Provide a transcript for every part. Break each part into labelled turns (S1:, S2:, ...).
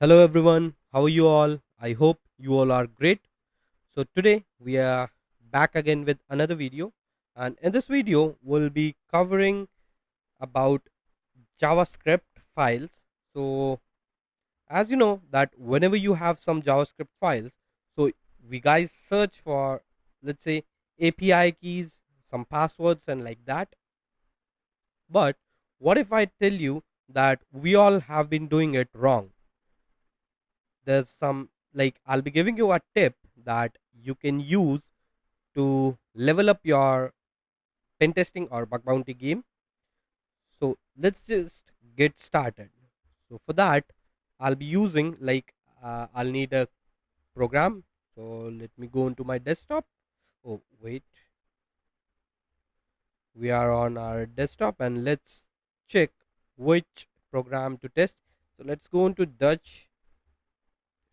S1: Hello everyone, how are you all? I hope you all are great. So today we are back again with another video, and in this video we'll be covering about JavaScript files. So as you know that whenever you have some JavaScript files, so we guys search for, let's say, API keys, some passwords and like that. But what if I tell you that we all have been doing it wrong? There's some, like, I'll be giving you a tip that you can use to level up your pen testing or bug bounty game. So let's just get started. So for that, I'll be using, like, I'll need a program. So let me go into my desktop. Oh wait, we are on our desktop and let's check which program to test. So let's go into Dutch.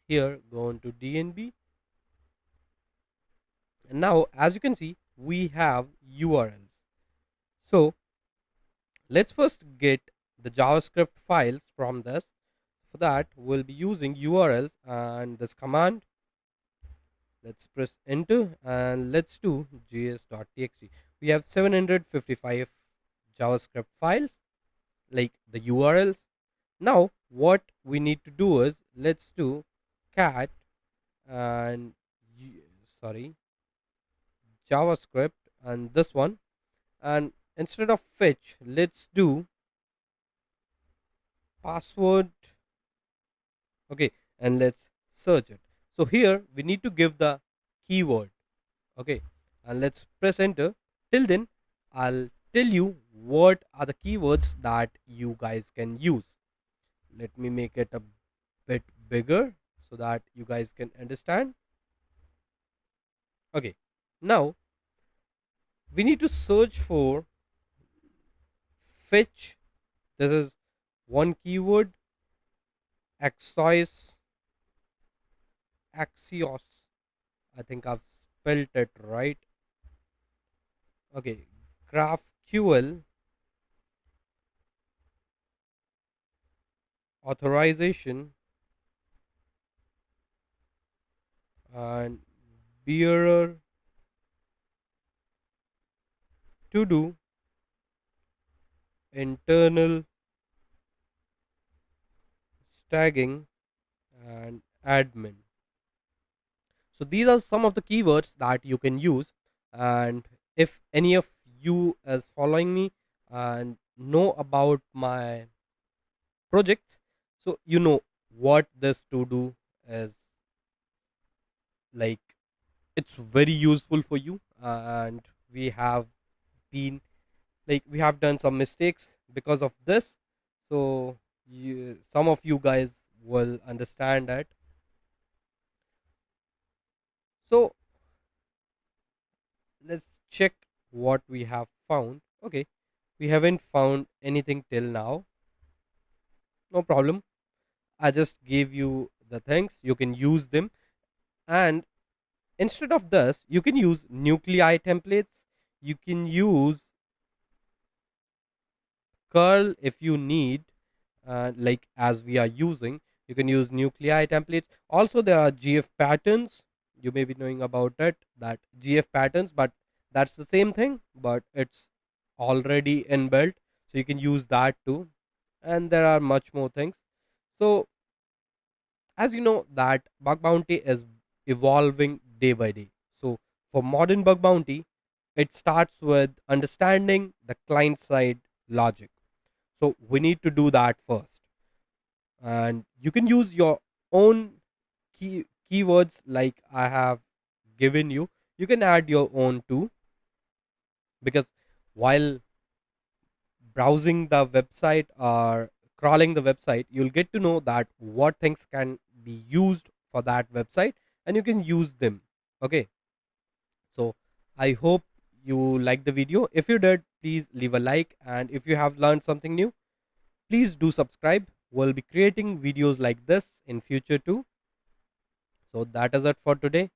S1: Here, go into DNB. And now, as you can see, we have URLs. So let's first get the JavaScript files from this. For that, we'll be using URLs and this command. Let's press enter and let's do js.txt. We have 755 JavaScript files, like the URLs. Now, what we need to do is let's do cat and sorry, JavaScript and this one, and instead of fetch let's do password. Okay, and let's search it. So here we need to give the keyword. Okay, and let's press enter. Till then, I'll tell you what are the keywords that you guys can use. Let me make it a bit bigger so that you guys can understand. Okay, now we need to search for fetch. This is one keyword. Axios, Axios. I think I've spelled it right. Okay, GraphQL, authorization, and bearer, to do, internal, tagging, and admin. So these are some of the keywords that you can use. And if any of you is following me and know about my projects, so you know what this to do is, like, it's very useful for you. And we have been, like, we have done some mistakes because of this. So some of you guys will understand that. So let's check what we have found. Okay, we haven't found anything till now. No problem, I just gave you the things, you can use them. And instead of this, you can use nuclei templates, you can use curl if you need. Like, as we are using, you can use nuclei templates. Also, there are gf patterns. You may be knowing about it, that gf patterns, but that's the same thing, but it's already inbuilt, so you can use that too. And there are much more things. So as you know that bug bounty is evolving day by day. So for modern bug bounty, it starts with understanding the client side logic. So we need to do that first, and you can use your own keywords like I have given you. You can add your own too, because while browsing the website or crawling the website, you'll get to know that what things can be used for that website, and you can use them. Okay, so I hope you like the video. If you did, please leave a like, and if you have learned something new, please do subscribe. We'll be creating videos like this in future too. So that is it for today.